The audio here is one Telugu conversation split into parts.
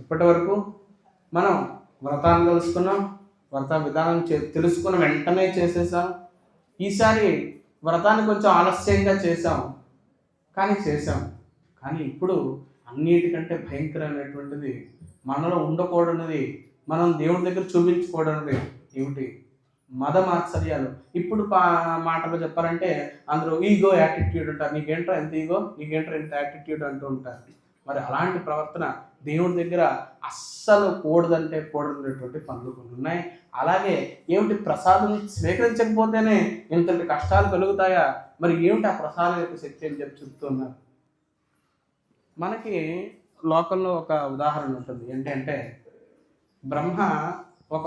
ఇప్పటి వరకు మనం వ్రతాన్ని తెలుసుకున్నాం, వ్రత విధానం తెలుసుకున్న వెంటనే చేసేసాం. ఈసారి వ్రతాన్ని కొంచెం ఆలస్యంగా చేసాం, కానీ చేసాం. కానీ ఇప్పుడు అన్నిటికంటే భయంకరమైనటువంటిది, మనలో ఉండకూడనిది, మనం దేవుడి దగ్గర చూపించకూడనిది ఏమిటి? మద మాత్సర్యాలు. ఇప్పుడు మాటలు చెప్పాలంటే అందరూ ఈగో యాటిట్యూడ్ అంటారు. నీకేంట్రా ఎంత ఈగో, నీకేంట్రా ఎంత యాటిట్యూడ్ అంటూ ఉంటారు. మరి అలాంటి ప్రవర్తన దేవుడి దగ్గర అస్సలు కూడదంటే కూడనటువంటి పనులు కొన్ని ఉన్నాయి. అలాగే ఏమిటి, ప్రసాదం స్వీకరించకపోతేనే ఇంతటి కష్టాలు కలుగుతాయా? మరి ఏమిటి ఆ ప్రసాదం యొక్క శక్తి అని చెప్పి చెప్తున్నారు. మనకి లోకంలో ఒక ఉదాహరణ ఉంటుంది. ఏంటంటే బ్రహ్మ ఒక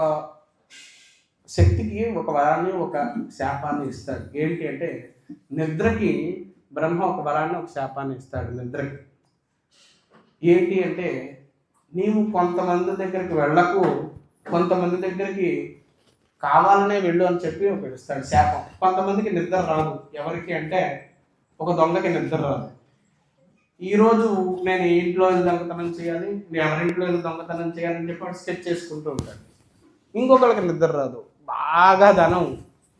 శక్తికి ఒక వరాన్ని ఒక శాపాన్ని ఇస్తాడు. ఏంటి అంటే నిద్రకి బ్రహ్మ ఒక వరాన్ని ఒక శాపాన్ని ఇస్తాడు నిద్రకి. ఏంటి అంటే నీవు కొంతమంది దగ్గరికి వెళ్ళకు, కొంతమంది దగ్గరికి కావాలనే వెళ్ళు అని చెప్పి ఒకటి ఇస్తాడు శాపం. కొంతమందికి నిద్ర రాదు. ఎవరికి అంటే ఒక దొంగకి నిద్ర రాదు. ఈరోజు నేను ఈ ఇంట్లో దొంగతనం చేయాలి, నేను ఎవరింట్లో దొంగతనం చేయాలని చెప్పి వాడు స్కెచ్ చేసుకుంటూ ఉంటాడు. ఇంకొకరికి నిద్ర రాదు. బాగా ధనం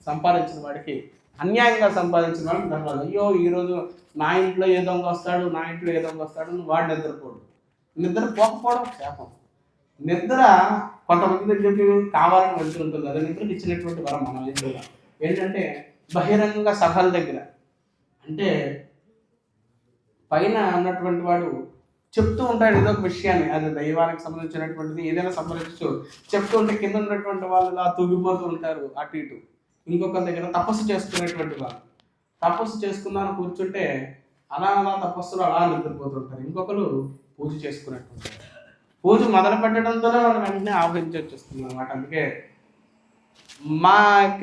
సంపాదించిన వాడికి, అన్యాయంగా సంపాదించిన వాడికి నిద్ర రాదు. అయ్యో ఈరోజు నా ఇంట్లో ఏ దొంగ వస్తాడు, నా ఇంట్లో ఏ దొంగ వస్తాడు అని వాడు నిద్రపోడు. నిద్ర పోకపోవడం శాపం. నిద్ర కొంతమంది దగ్గరికి కావాలని వెళ్తూ ఉంటుంది. అది నిద్రకి ఇచ్చినటువంటి వరం మనం కూడా ఏంటంటే బహిరంగ సభల దగ్గర, అంటే పైన ఉన్నటువంటి వాడు చెప్తూ ఉంటాడు ఏదో ఒక విషయాన్ని, అది దైవానికి సంబంధించినటువంటిది ఏదైనా సంబంధించు చెప్తూ ఉంటే కింద ఉన్నటువంటి వాళ్ళు ఇలా తూగిపోతూ ఉంటారు అటు ఇటు. ఇంకొకరి దగ్గర తపస్సు చేసుకునేటువంటి వాళ్ళు తపస్సు చేసుకుందామని కూర్చుంటే అలా తపస్సులు అలా నిద్రపోతుంటారు. ఇంకొకరు పూజ చేసుకునేటువంటి పూజ మొదలు పెట్టడంతోనే మనం వెంటనే ఆహ్వానించి వచ్చేస్తుంది అనమాట. అందుకే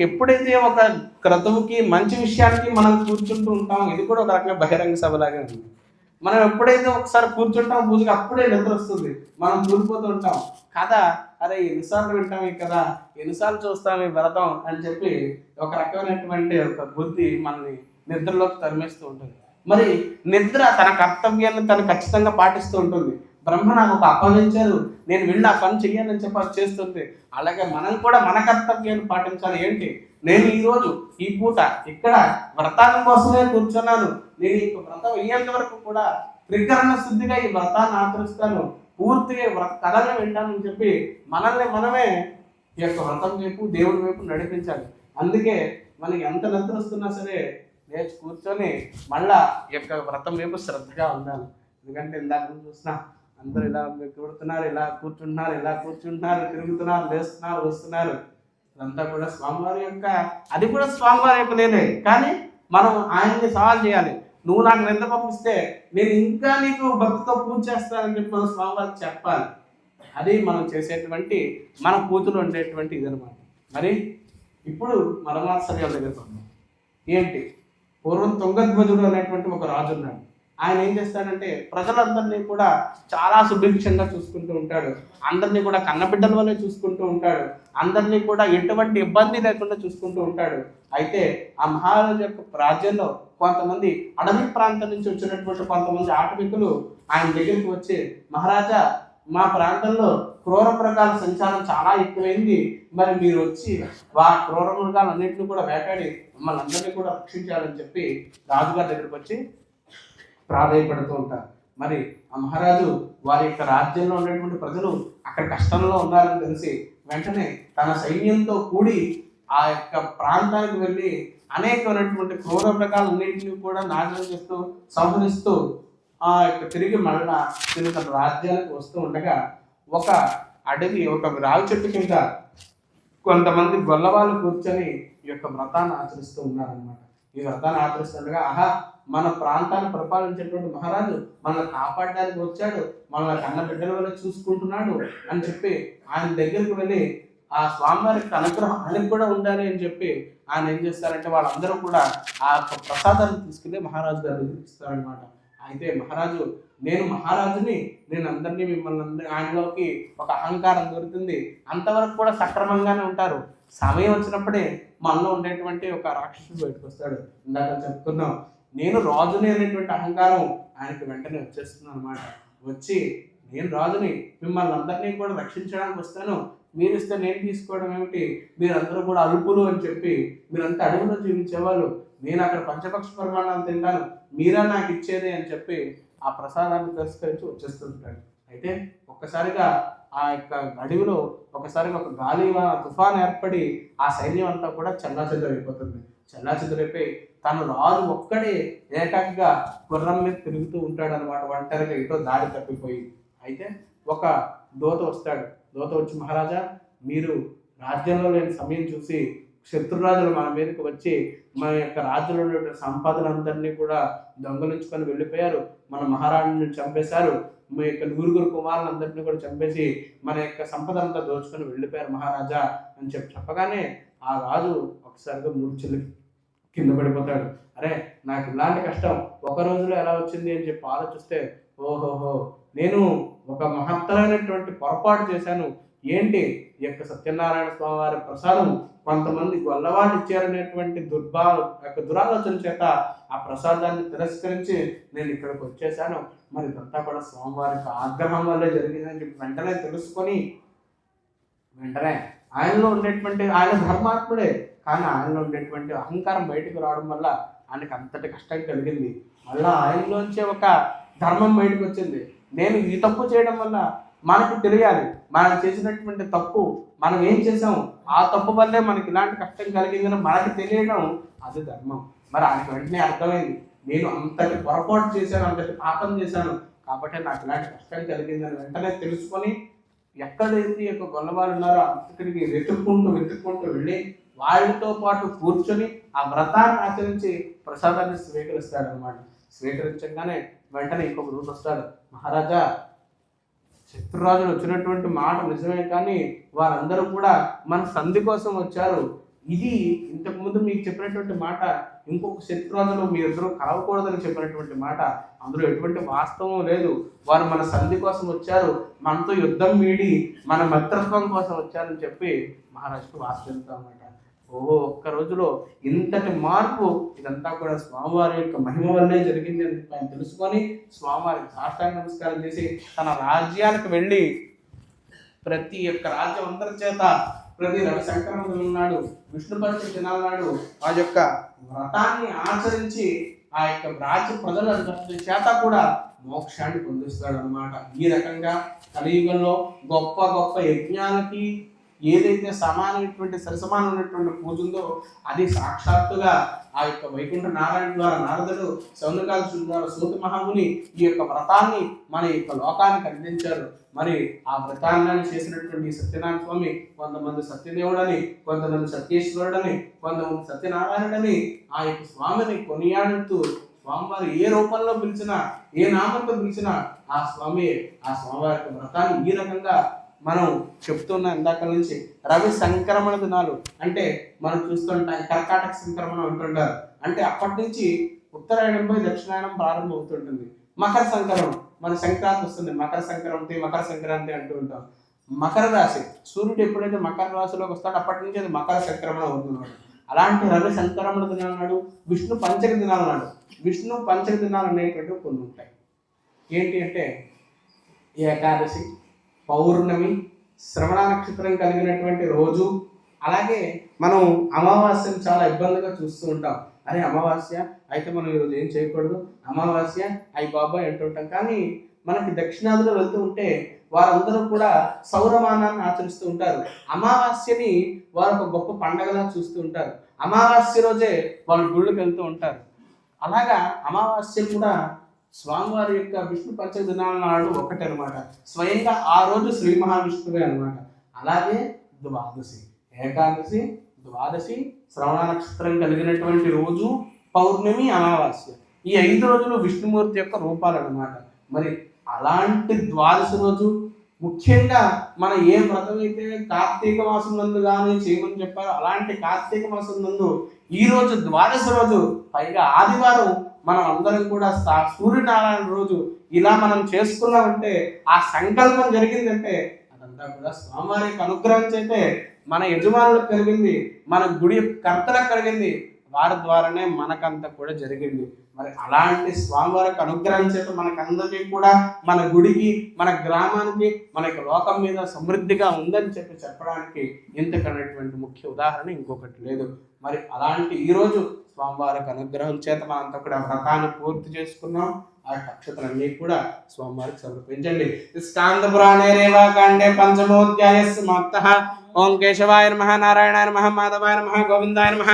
ఎప్పుడైతే ఒక క్రతువుకి మంచి విషయానికి మనం కూర్చుంటూ ఉంటాం, ఇది కూడా ఒక రకంగా బహిరంగ సభలాగే ఉంది. మనం ఎప్పుడైతే ఒకసారి కూర్చుంటాం పూజకి అప్పుడే నిద్ర వస్తుంది, మనం కూలిపోతూ ఉంటాం కదా. అరే ఎన్నిసార్లు వింటాం ఈ కదా, ఎన్నిసార్లు చూస్తాం ఈ వ్రతం అని చెప్పి ఒక రకమైనటువంటి ఒక బుద్ధి మనల్ని నిద్రలోకి తరిమేస్తూ ఉంటుంది. మరి నిద్ర తన కర్తవ్యాన్ని తను ఖచ్చితంగా పాటిస్తూ ఉంటుంది. బ్రహ్మ నాకు ఒక అప్పగించారు, నేను వెళ్ళి ఆ పని చెయ్యాలని చెప్పి అది చేస్తుంది. అలాగే మనం కూడా మన కర్తవ్యాన్ని పాటించాలి. ఏంటి, నేను ఈరోజు ఈ పూట ఇక్కడ వ్రతాన్ని కోసమే కూర్చున్నాను, నేను ఈ వ్రతం అయ్యేంత వరకు కూడా త్రికరణ శుద్ధిగా ఈ వ్రతాన్ని ఆచరిస్తాను, పూర్తిగా వ్రత కథలను వింటానని చెప్పి మనల్ని మనమే ఈ యొక్క వ్రతం వైపు దేవుడి వైపు నడిపించాలి. అందుకే మనకి ఎంత నిద్ర వస్తున్నా సరే లేచి కూర్చొని మళ్ళా ఈ యొక్క వ్రతం వైపు శ్రద్ధగా ఉండాలి. ఎందుకంటే ఇందాక చూసినా అందరూ ఇలా కూడుతున్నారు, ఇలా కూర్చుంటున్నారు, తిరుగుతున్నారు, లేస్తున్నారు, వస్తున్నారు. ఇదంతా కూడా స్వామివారి యొక్క, అది కూడా స్వామివారి యొక్క లేదే. కానీ మనం ఆయన్ని సవాల్ చేయాలి. నువ్వు నాకు నిద్ర పంపిస్తే నేను ఇంకా నీకు భక్తితో పూజ చేస్తానని చెప్పి మనం స్వామివారికి చెప్పాలి. అది మనం చేసేటువంటి మన పూజలు ఉండేటువంటి ఇదనమాట. మరి ఇప్పుడు మరమాత్సర్యాల దగ్గర ఏంటి, పూర్వం తుంగధ్వజుడు అనేటువంటి ఒక రాజు ఉన్నాడు. ఆయన ఏం చేస్తాడంటే ప్రజలందరినీ కూడా చాలా సుభిక్షంగా చూసుకుంటూ ఉంటాడు, అందరినీ కూడా కన్నబిడ్డల వల్లే చూసుకుంటూ ఉంటాడు, అందరినీ కూడా ఎటువంటి ఇబ్బంది లేకుండా చూసుకుంటూ ఉంటాడు. అయితే ఆ మహారాజు యొక్క రాజ్యంలో కొంతమంది అడవి ప్రాంతం నుంచి వచ్చినటువంటి కొంతమంది ఆటవికులు ఆయన దగ్గరికి వచ్చి, మహారాజా మా ప్రాంతంలో క్రూర మృగాల సంచారం చాలా ఎక్కువైంది, మరి మీరు వచ్చి ఆ క్రూర మృగాలన్నింటినీ కూడా వేటాడి మమ్మల్ని అందరినీ కూడా రక్షించాలని చెప్పి రాజుగారి దగ్గరికి వచ్చి ప్రాధాయపడుతూ ఉంటారు. మరి ఆ మహారాజు వారి యొక్క రాజ్యంలో ఉన్నటువంటి ప్రజలు అక్కడ కష్టంలో ఉన్నారని తెలిసి వెంటనే తన సైన్యంతో కూడి ఆ యొక్క ప్రాంతానికి వెళ్ళి అనేకమైనటువంటి క్రూర మృగాలన్నింటినీ కూడా నాశనం చేస్తూ సంహరిస్తూ ఆ యొక్క తిరిగి మళ్ళా తన రాజ్యానికి వస్తూ ఉండగా ఒక అడవి, ఒక రావి చెట్టు కింద కొంతమంది గొల్లవాళ్ళు కూర్చొని ఈ యొక్క వ్రతాన్ని ఆచరిస్తూ ఉన్నారనమాట. ఈ వ్రతాన్ని ఆచరిస్తుండగా ఆహా, మన ప్రాంతాన్ని పరిపాలించేటువంటి మహారాజు మనల్ని కాపాడడానికి వచ్చాడు, మనల్ని కన్న బిడ్డల వల్ల చూసుకుంటున్నాడు అని చెప్పి ఆయన దగ్గరికి వెళ్ళి ఆ స్వామివారికి అనుగ్రహం ఆయనకు కూడా ఉండాలి అని చెప్పి ఆయన ఏం చేస్తారంటే వాళ్ళందరూ కూడా ఆ యొక్క ప్రసాదాన్ని తీసుకెళ్ళి మహారాజు గారి దగ్గరికి ఇస్తారనమాట. అయితే మహారాజు, నేను మహారాజుని, నేను అందరినీ మిమ్మల్ని ఆయనలోకి ఒక అహంకారం దొరుకుతుంది, అంతవరకు కూడా సక్రమంగానే ఉంటారు, సమయం వచ్చినప్పుడే మనలో ఉండేటువంటి ఒక రాక్షసుడు బయటకు వస్తాడు. ఇందాక చెప్పుకున్నాం, నేను రాజుని అనేటువంటి అహంకారం ఆయనకు వెంటనే వచ్చేస్తుంది అనమాట. వచ్చి నేను రాజుని, మిమ్మల్ని అందరినీ కూడా రక్షించడానికి వస్తాను, మీరు ఇస్తే నేను తీసుకోవడం ఏమిటి, మీరందరూ కూడా అల్పులు అని చెప్పి మీరంతా అడవిలో జీవించేవాళ్ళు, నేను అక్కడ పంచపక్ష పరిమాణాలు తింటాను, మీరా నాకు ఇచ్చేది అని చెప్పి ఆ ప్రసాదాన్ని తిరస్కరించి వచ్చేస్తుంటాడు. అయితే ఒక్కసారిగా ఆ యొక్క అడవిలో ఒకసారిగా ఒక గాలి తుఫాన్ ఏర్పడి ఆ సైన్యం అంతా కూడా చెల్లాచెదరైపోతుంది. చెల్లాచెదరైపోయి తను రాజు ఒక్కడే ఏకాకిగా గుర్రం మీద తిరుగుతూ ఉంటాడు అనమాట, ఒంటరిగా ఇటో దారి తప్పిపోయి. అయితే ఒక దూత వస్తాడు. దూత వచ్చి, మహారాజా మీరు రాజ్యంలో లేని సమయం చూసి శత్రురాజులు మన మీదకి వచ్చి మన యొక్క రాజ్యంలో ఉన్న సంపదలందరినీ కూడా దొంగలించుకొని వెళ్ళిపోయారు, మన మహారాణిని చంపేశారు, మీ యొక్క నూరుగురు కుమారులందరినీ కూడా చంపేసి మన యొక్క సంపద అంతా దోచుకొని వెళ్ళిపోయారు మహారాజా అని చెప్పగానే ఆ రాజు ఒకసారిగా మూర్ఛలు కింద పడిపోతాడు. అరే నాకు ఇలాంటి కష్టం ఒక రోజులో ఎలా వచ్చింది అని చెప్పి ఆలోచిస్తే, ఓహోహో నేను ఒక మహత్తరమైనటువంటి పొరపాటు చేశాను. ఏంటి, ఈ యొక్క సత్యనారాయణ స్వామి వారి ప్రసాదం కొంతమంది గొల్లవాళ్ళు ఇచ్చారనేటువంటి దురాలోచన చేత ఆ ప్రసాదాన్ని తిరస్కరించి నేను ఇక్కడికి వచ్చేసాను. మరి ఇదంతా కూడా స్వామివారికి ఆగ్రహం వల్లే జరిగిందని చెప్పి వెంటనే తెలుసుకొని, వెంటనే ఆయనలో ఉండేటువంటి, ఆయన ధర్మాత్ముడే కానీ ఆయనలో ఉండేటువంటి అహంకారం బయటకు రావడం వల్ల ఆయనకు అంతటి కష్టం కలిగింది. మళ్ళా ఆయనలోంచే ఒక ధర్మం బయటకు వచ్చింది. నేను ఈ తప్పు చేయడం వల్ల మనకు తెలియాలి, మనం చేసినటువంటి తప్పు మనం ఏం చేసాము, ఆ తప్పు వల్లే మనకి ఇలాంటి కష్టం కలిగిందని మనకు తెలియడం అది ధర్మం. మరి ఆయనకు వెంటనే అర్థమైంది, నేను అంతటి పొరపాటు చేశాను, అంతటి పాపం చేశాను కాబట్టి నాకు ఇలాంటి కష్టం కలిగిందని వెంటనే తెలుసుకొని ఎక్కడైతే యొక్క గొల్లవారు ఉన్నారో అక్కడికి వెతుక్కుంటూ వెళ్ళి వాళ్ళతో పాటు కూర్చొని ఆ వ్రతాన్ని ఆచరించి ప్రసాదాన్ని స్వీకరిస్తాడు అనమాట. స్వీకరించగానే వెంటనే ఇంకొక రోజు వస్తాడు, మహారాజా శత్రురాజులు వచ్చినటువంటి మాట నిజమే కానీ వారందరూ కూడా మన సంధి కోసం వచ్చారు. ఇది ఇంతకుముందు మీకు చెప్పినటువంటి మాట ఇంకొక శత్రురాజులు మీ ఇద్దరు కలవకూడదని చెప్పినటువంటి మాట, అందులో ఎటువంటి వాస్తవం లేదు. వారు మన సంధి కోసం వచ్చారు, మనతో యుద్ధం వీడి మన మిత్రత్వం కోసం వచ్చారని చెప్పి మహారాజుకు వార్త చెప్తామన్నమాట. ఓహో, ఒక్క రోజులో ఇంతటి మార్పు, ఇదంతా కూడా స్వామివారి యొక్క మహిమ వల్లే జరిగింది అని ఆయన తెలుసుకొని స్వామివారికి సాష్టాంగ నమస్కారం చేసి తన రాజ్యానికి వెళ్ళి ప్రతి ఒక్క రాజ్యం అందరి చేత ప్రతి రవి సంక్రమణ నాడు, విష్ణు పంచమి దినాల నాడు ఆ యొక్క వ్రతాన్ని ఆచరించి ఆ యొక్క రాజ్య ప్రజల చేత కూడా మోక్షాన్ని పొందిస్తాడు అనమాట. ఈ రకంగా కలియుగంలో గొప్ప గొప్ప యజ్ఞాలకి ఏదైతే సమానమైనటువంటి సరిసమానమైనటువంటి పూజ ఉందో అది సాక్షాత్తుగా ఆ యొక్క వైకుంఠ నారాయణ ద్వారా నారదుడు, సౌనకాల ద్వారా సూతి మహాముని ఈ యొక్క వ్రతాన్ని మన యొక్క లోకానికి అందించారు. మరి ఆ వ్రతాన్ని చేసినటువంటి సత్యనారాయణ స్వామి కొంతమంది సత్యదేవుడని, కొంతమంది సత్యేశ్వరుడని, కొంతమంది సత్యనారాయణుడని ఆ యొక్క స్వామిని కొనియాడుతూ స్వామివారు ఏ రూపంలో పిలిచినా, ఏ నామంతో పిలిచినా ఆ స్వామివారి యొక్క వ్రతాన్ని ఈ రకంగా మనం చెప్తున్న ఇందాక నుంచి రవి సంక్రమణ దినాలు అంటే మనం చూస్తుంటాం, కర్కాటక సంక్రమణం అంటుంటారు. అంటే అప్పటి నుంచి ఉత్తరాయణంపై దక్షిణాయనం ప్రారంభం అవుతుంటుంది. మకర సంక్రమణం, మన సంక్రాంతి వస్తుంది, మకర సంక్రాంతి అంటూ ఉంటాం. మకర రాశి, సూర్యుడు ఎప్పుడైతే మకర రాశిలోకి వస్తాడో అప్పటి నుంచి అది మకర సంక్రమణం అవుతుంది. అలాంటి రవి సంక్రమణ దినాల నాడు, విష్ణు పంచక దినాల నాడు, విష్ణు పంచక దినాలు అనేటువంటివి కొన్ని ఉంటాయి. ఏంటి అంటే ఏకాదశి, పౌర్ణమి, శ్రవణ నక్షత్రం కలిగినటువంటి రోజు, అలాగే మనం అమావాస్యను చాలా ఇబ్బందిగా చూస్తూ ఉంటాం. అరే అమావాస్య అయితే మనం ఈరోజు ఏం చేయకూడదు, అమావాస్య అయ్యి బాబాయ్ అంటుంటాం. కానీ మనకి దక్షిణాదిలో వెళ్తూ ఉంటే వారందరూ కూడా సౌరమానాన్ని ఆచరిస్తూ ఉంటారు. అమావాస్యని వారు ఒక గొప్ప పండగలా చూస్తూ ఉంటారు. అమావాస్య రోజే వాళ్ళు గుళ్ళకి వెళ్తూ ఉంటారు. అలాగా అమావాస్య కూడా స్వామివారి యొక్క విష్ణు పంచక దినాల నాడు ఒకటి అనమాట. స్వయంగా ఆ రోజు శ్రీ మహావిష్ణువే అనమాట. అలాగే ద్వాదశి, ఏకాదశి, ద్వాదశి, శ్రవణ నక్షత్రం కలిగినటువంటి రోజు, పౌర్ణమి, అమావాస్య, ఈ 5 రోజులు విష్ణుమూర్తి యొక్క రూపాలు అనమాట. మరి అలాంటి ద్వాదశి రోజు ముఖ్యంగా మన ఏ వ్రతం అయితే కార్తీక మాసం నందు కానీ చేయమని చెప్పారో అలాంటి కార్తీక మాసం నందు ఈ రోజు ద్వాదశి రోజు, పైగా ఆదివారం, మనం అందరం కూడా సూర్యనారాయణ రోజు ఇలా మనం చేసుకున్నామంటే, ఆ సంకల్పం జరిగిందంటే అదంతా కూడా స్వామివారి యొక్క అనుగ్రహం చేతే మన యజమానులకు కలిగింది, మన గుడి కర్తలకు కలిగింది. వారి ద్వారానే మనకంతా కూడా జరిగింది. మరి అలాంటి స్వామివారి అనుగ్రహం చేత మనకందరికీ కూడా మన గుడికి, మన గ్రామానికి, మనకి లోకం మీద సమృద్ధిగా ఉందని చెప్పడానికి ఇంతకనేటువంటి ముఖ్య ఉదాహరణ ఇంకొకటి లేదు. మరి అలాంటి ఈరోజు స్వామివారి అనుగ్రహం చేత మనంతా కూడా వ్రతాన్ని పూర్తి చేసుకున్నాం. ఆ అక్షతలన్నీ కూడా స్వామివారికి సమర్పించండి. స్కాంద పురాణే రేవాకాండే పంచమోధ్యాయ సమాప్తః. ఓం కేశవాయ నమః, నారాయణాయ నమః, మాధవాయ నమః, గోవిందాయ నమః,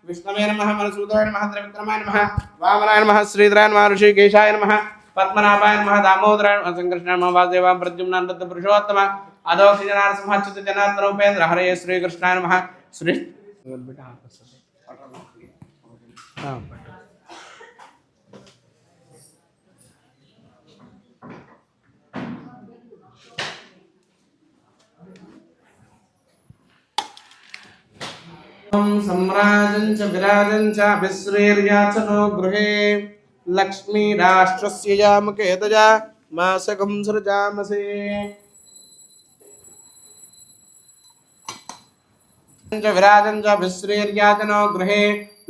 విష్ణవే నమః, మధుసూదనాయ నమః, త్రివిక్రమాయ నమః, వామనాయ నమః, శ్రీధరాయ నమః, ఋషికేశాయ నమః, పద్మనాభాయ నమః, దామోదరాయ నమః, సంకర్షణాయ నమః, వాసుదేవాయ ప్రద్యుమ్నానంద పురుషోత్తమ అదోక్ష జనార్దన అచ్యుత జనార్దన ఉపేంద్ర హరయే శ్రీకృష్ణాయ నమః. శ్రీ सम्राजञ्च विराजञ्च अभिश्रेर्याचनो गृहे लक्ष्मी राष्ट्रस्य यामकेतजा मासकं सृजामसे. विराजञ्च अभिश्रेर्याचनो गृहे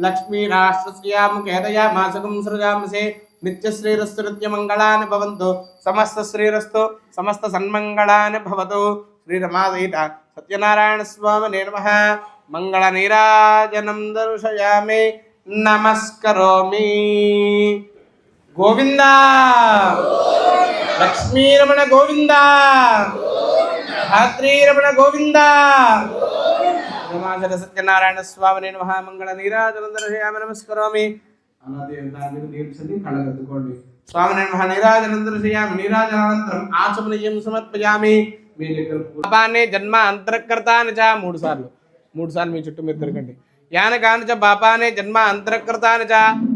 लक्ष्मी राष्ट्रस्य यामकेतजा मासकं सृजामसे. नित्यश्रीरस्तु नित्यमङ्गलानि भवन्तु, समस्तश्रीरस्तु समस्तसन्मङ्गलानि भवतु. श्रीरमासहिता सत्यनारायण स्वामिने नमः. मंगल नीराजनं दर्शयामि, नमस्करोमि. गोविंदा लक्ष्मी रमण गोविंदा, धात्री रमण गोविंदा. रमाचर सत्यनारायण स्वामिने नमः. मंगल नीराजनं दर्शयामि, नमस्करोमि. स्वामिने नमः. नीराजनं दर्शयामि, नीराजनानन्तरं आचमनीयं समर्पयामि. పాపాన్ని జన్మ అంతరకర్తాని చ మూడు సార్లు మీ చుట్టూ మీరు తిరగండి. యాన కాని చ పాపాన్ని జన్మ అంతరకర్తాని చ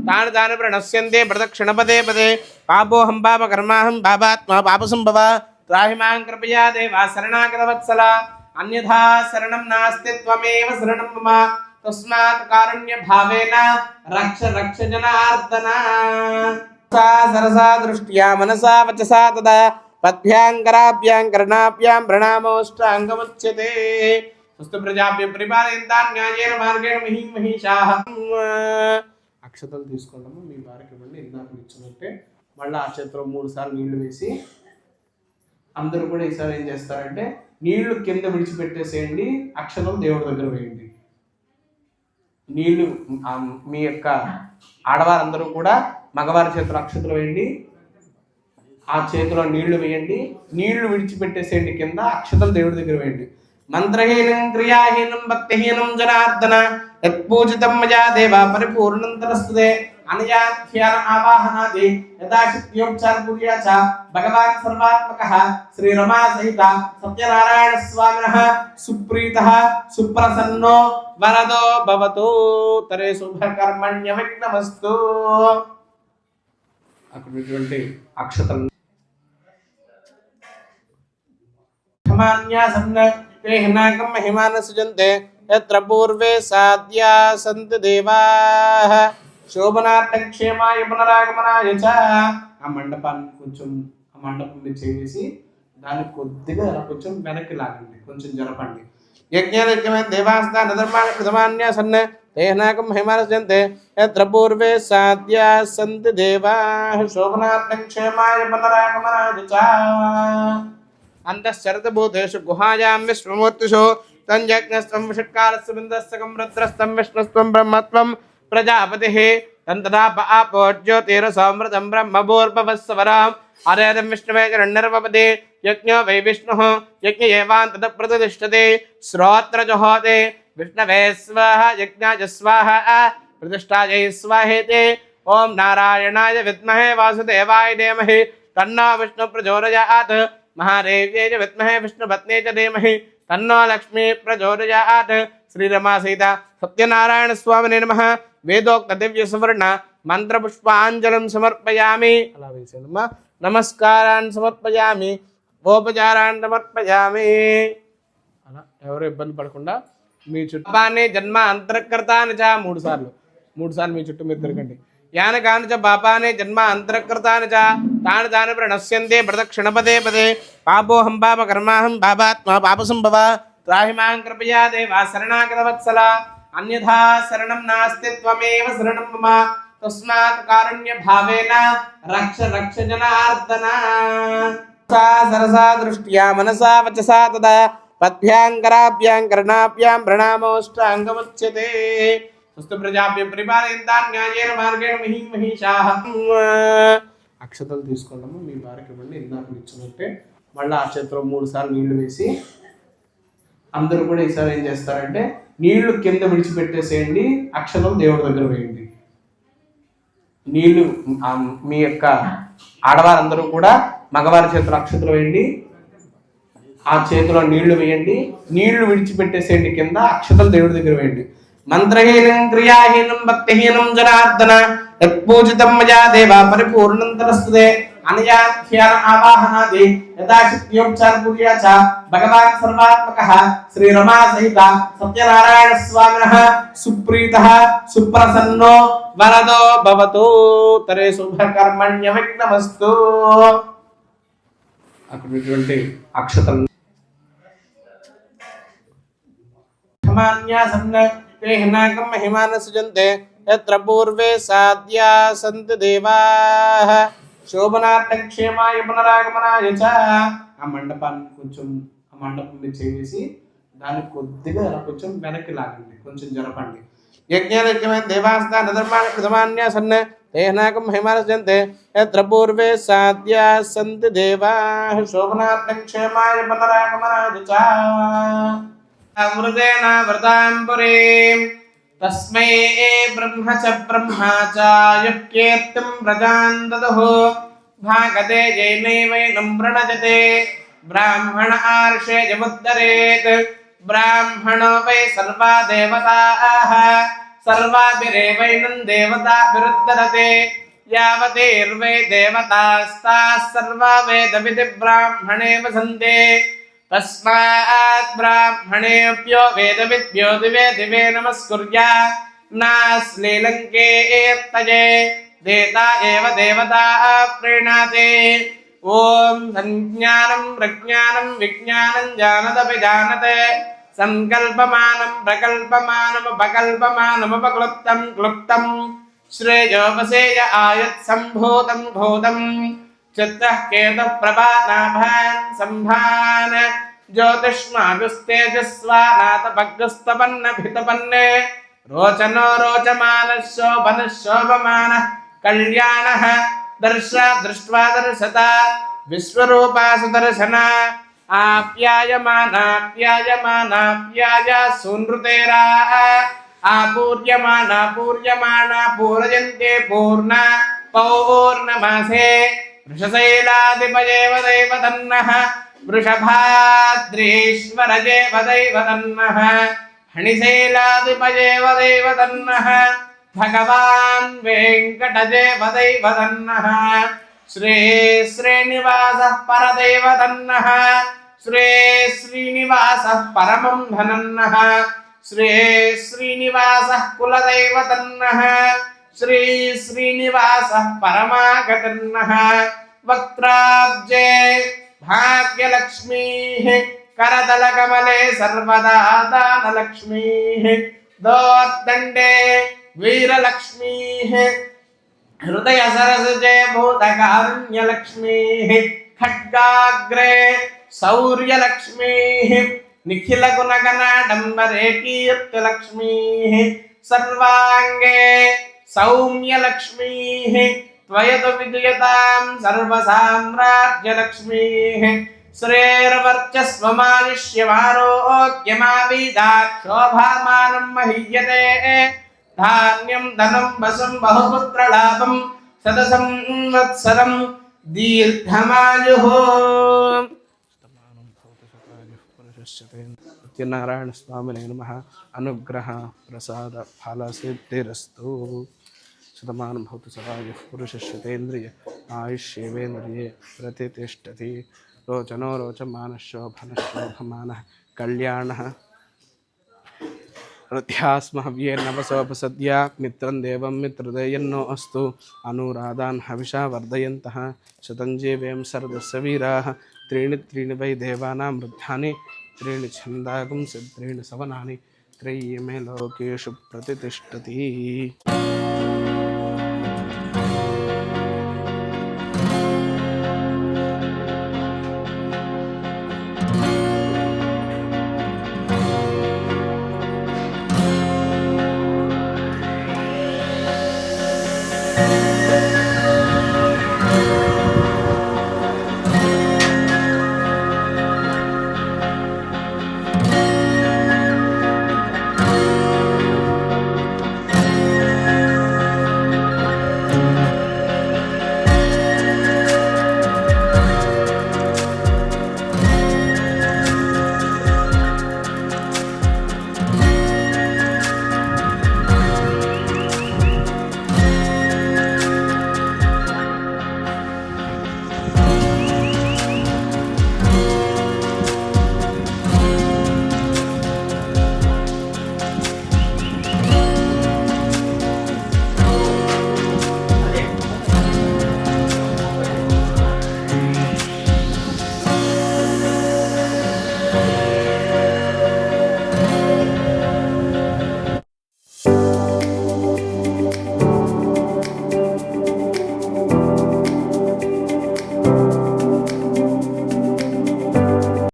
తాని తాని ప్రణశ్యంతే ప్రదక్షిణపదే పదే. పాపోహం పాప కర్మాహం పాపాత్మా పాపసంభవ. త్రాహి మాం కృపయా దేవా శరణాగత వత్సల. అన్యథా శరణం నాస్తి త్వమేవ శరణం మమ. తస్మాత్ కారుణ్య భావేన రక్ష రక్ష జనార్దన. సరసా దృష్ట్యా మనసా వచసా తదా పద్భ్యాం కర్ణాభ్యాం ప్రణామోష్టాంగముచ్యతే. స్వస్తి ప్రజాభ్య పరిపాలయంతాం న్యాయేన మార్గేణ మహీం మహిషాః. అక్షతలు తీసుకుంటాము, మీ వారికి ఇవ్వండి. ఇందాక ఇచ్చినట్టే మళ్ళీ ఆ చేతిలో 3 సార్లు నీళ్లు వేసి అందరూ కూడా ఈసారి ఏం చేస్తారంటే నీళ్లు కింద విడిచిపెట్టేసేయండి, అక్షతలు దేవుడి దగ్గర వేయండి. నీళ్లు మీ యొక్క ఆడవారందరూ కూడా మగవారి చేతిలో అక్షతలు వేయండి, ఆ చేతిలో నీళ్లు వేయండి. నీళ్లు విడిచిపెట్టేసేయండి కింద, అక్షతలు దేవుడి దగ్గర వేయండి. మంత్రహీనం క్రియాహీనం భక్తిహీనం జనార్దన యత్పూజితం మయా దేవ పరిపూర్ణం తరస్తుతే. అనయాధ్యాన ఆవాహనాది యథాశక్త్యోపచార పూజయా చ భగవాన్ సర్వాత్మకః శ్రీ రమా సహిత సత్యనారాయణ స్వామినః సుప్రీతః సుప్రసన్నో వరదో భవతు. తరే శుభకర్మణ్య విఘ్నమస్తు. అక్కడటువంటి అక్షతలు హినాకం మహిమాన సృజంతే యత్ర పూర్వే సాధ్యా సంతి దేవాః శోభనార్థం క్షేమాయ పునరాగమనాయ చ. ఆ మండపాన్ని కొంచెం ఆ మండపం మీద చేసి దాన్ని కొద్దిగా కొంచెం వెనక్కి లాగండి, కొంచెం జరపండి. యజ్ఞానికమైన దేవాస్థాన ధర్మాన్ని ప్రథమాన్య సన్న తేహనాకం మహిమాన సృజంతే యత్ర పూర్వే సాధ్యా సంతి దేవాః శోభనార్థం క్షేమాయ పునరాగమనాయ చ. అంతఃశరతభూతేషు గుహాయాం విశ్వమూర్తిషు తంజజ్ఞస్త్వం షట్కారస్య బిందస్తకం రుద్రస్త్వం విష్ణుస్త్వం బ్రహ్మత్వం ప్రజాపతిః తంతదాప ఆపో జ్యోతిరసమృతం బ్రహ్మభూర్భవస్వరాం ఆరేదం విష్ణువే చరణ్యర్వపదే. యజ్ఞో వై విష్ణుః యజ్ఞ ఏవాంతః ప్రతిష్ఠతే. శ్రోత్రజుహోతే విష్ణవే స్వాహ యజ్ఞాయ స్వాహ ప్రతిష్ఠాయై స్వాహేతి. ఓం నారాయణాయ విద్మహే వాసుదేవాయ ధీమహి తన్నో విష్ణు ప్రచోదయాత్. महादेव्यै च विद्महे विष्णुपत्न्यै च धीमहि तन्नो लक्ष्मी प्रचोदयात्. श्रीरमा सीता सत्यनारायण स्वामिने नमः. वेदोक्त दिव्य सुवर्ण मंत्र पुष्पांजलिं समर्पयामि. नमस्कारान् समर्पयामि, उपचारान् समर्पयामि. అలా ఎవరు ఇబ్బంది పడకుండా మీ చుట్టాన్ని జన్మ అంతరకర్తాని చ 3 సార్లు మీ చుట్టూ మీరు తిరగండి. యాన కాని చ పాపాని జన్మ అంతరకృతాని చ తాని తాని ప్రణశ్యంతే ప్రదక్షిణపదే పదే. పాపోహం పాప కర్మాహం పాపాత్మా పాపసంభవ. త్రాహి మాం కృపయా దేవా శరణాగత వత్సల. అన్యథా శరణం నాస్తి త్వమేవ శరణం మమ తస్మాత్ కారుణ్య భావేన రక్ష రక్ష జనార్దన. సరసా దృష్ట్యా మనసా వచసా తదా పద్భ్యాం కరాభ్యాం కర్ణాభ్యాం ప్రణామోష్టాంగముచ్యతే. స్వస్తి ప్రజాభ్య పరిపాలయంతాం న్యాయేన మార్గేణ మహీం మహిషాః. అక్షతలు తీసుకుంటాము, మీ వారికి ఇవ్వండి. ఇందాక ఇచ్చినట్టే మళ్ళీ ఆ చేతిలో 3 సార్లు నీళ్లు వేసి అందరూ కూడా ఈసారి ఏం చేస్తారంటే నీళ్లు కింద విడిచిపెట్టేసేయండి, అక్షతలు దేవుడి దగ్గర వేయండి. నీళ్లు మీ యొక్క ఆడవారందరూ కూడా మగవారి చేతిలో అక్షతలు వేయండి, ఆ చేతిలో నీళ్లు వేయండి, నీళ్లు విడిచిపెట్టేసేయండి కింద, అక్షతలు దేవుడి దగ్గర వేయండి. మంత్రహీనం క్రియాహీనం భక్తిహీనం జనార్దన యత్పూజితం మయా దేవ పరిపూర్ణం తరస్తుతే. అనయా ధ్యాన ఆవాహనాది యథాశక్త్యోపచార పూజయా చ భగవాన్ సర్వాత్మకః శ్రీ రమా సహిత సత్యనారాయణ స్వామినః సుప్రీతః సుప్రసన్నో వరదో భవతు. తరే శుభకర్మణ్య విఘ్నమస్తు. అక్కడటువంటి అక్షతలు హిమాన్యాసన్నకం మహిమాన సృజంతే యత్ర పూర్వే సాధ్యా సంతి దేవాః శోభనార్థం క్షేమాయ పునరాగమనాయ చ. ఆ మండపాన్ని కొంచెం ఆ మండపం మీద చేసి దాన్ని కొద్దిగా కొంచెం వెనక్కి లాగండి, కొంచెం జరపండి. యజ్ఞానైక్యమైన దేవాస్థాన ధర్మాన్ని ప్రథమాన్యాసన్న దేహనాకం మహిమానస్యంతే యత్ర పూర్వే సాధ్యా సంతి దేవాః శోభనార్థం క్షేమాయ పునరాగమనాయ చ. అమృతేన వ్రతాం పురీం తస్మై బ్రహ్మ చ బ్రహ్మా చ యః కీర్తిం వ్రజాన్ దదుః భాగతే జైనైవైనం ప్రణజతే బ్రాహ్మణ ఆర్షే జముద్దరేత్ బ్రాహ్మణో వై సర్వా దేవతాః సర్వాభిరేవైనం దేవతాభిరుద్ధరతే యావతేర్వై దేవతాస్తాః సర్వా వేదవిధి బ్రాహ్మణే వసంతే. తస్మాత్ బ్రాహ్మణేభ్యో వేదవిద్భ్యో దివే దివే నమస్కుర్యా నాశ్లీలంకేర్తయే దేతా ఏవ దేవతా ప్రీణాతే. ఓం సంజ్ఞానం ప్రజ్ఞానం విజ్ఞానం జానదపి జానతే సంకల్పమానం ప్రకల్పమానముపకల్పమానముపక్లుప్తం క్లుప్తం శ్రేయోపసేయ ఆయత్ సంభూతం భూతం చిత్తః కేతు ప్రభానాభాన్ సంభాన్ జ్యోతిష్మాగుస్తేజస్వానాతపగ్గుస్తపన్నభితపన్నే రోచనో రోచమాన శోభన శోభమాన కళ్యాణ దర్శ దృష్ట్వా దర్శత విశ్వరూపా సుదర్శన ఆప్యాయమానాప్యాయ సూనృతేరా ఆపూర్యమానా పూర్యమాణా పూరయంతే పూర్ణ పౌర్ణమాసే. వృషశైలాధిపయేవ దైవతన్నః వృషభాద్రీశ్వరయేవ దైవతన్నః హణిశైలాధిపయేవ దైవతన్నః భగవాన్ వెంకటయేవ దైవతన్నః శ్రీ శ్రీనివాసః పరదైవతన్నః శ్రీ శ్రీనివాసః పరమం ధనన్నః శ్రీ శ్రీనివాసః కులదైవతన్నః శ్రీ శ్రీనివాసః పరమాగతన్నః వక్త్రాబ్జే భాగ్యలక్ష్మీః करदलकमले सर्वदा दानलक्ष्मीः दोर्दण्डे वीरलक्ष्मीः हृदयसरसजे भूतकारुण्यलक्ष्मीः खड्गाग्रे शौर्यलक्ष्मीः निखिलगुणगणाडम्बरे कीर्तिलक्ष्मीः सर्वाङ्गे सौम्यलक्ष्मीः त्वयतु विजयतां सर्वसाम्राज्यलक्ष्मीः श्रेयर्वर्चस्वमायुष्यमारोग्यमावीदात् शोभामानं महीयते धान्यं धनं वसं बहुपुत्रलाभं शतसंवत्सरं दीर्घमायुः। सत्यनारायण स्वामिने नमः। अनुग्रह प्रसाद फलसिद्धिरस्तु। शतमानं भवतु सदायुः पुरुषश्रुतेन्द्रिय आयुष्येवेन्द्रिये प्रतिष्ठति। रोचनो रोचमानशोभनशोभमानः कल्याणः रथ्यास्महव्ये नवसोपसद्या मित्रं देवं मित्रदेयन्नो अस्तु। अनुराधान् हविषा वर्धयन्तः शतञ्जीवें सर्वस्य वीराः। त्रीणि त्रीणि वै देवानां वृद्धानि त्रीणि छन्दागुंसि त्रीणि सवनानि త్రయీ మే లోకేషు ప్రతిష్టతి.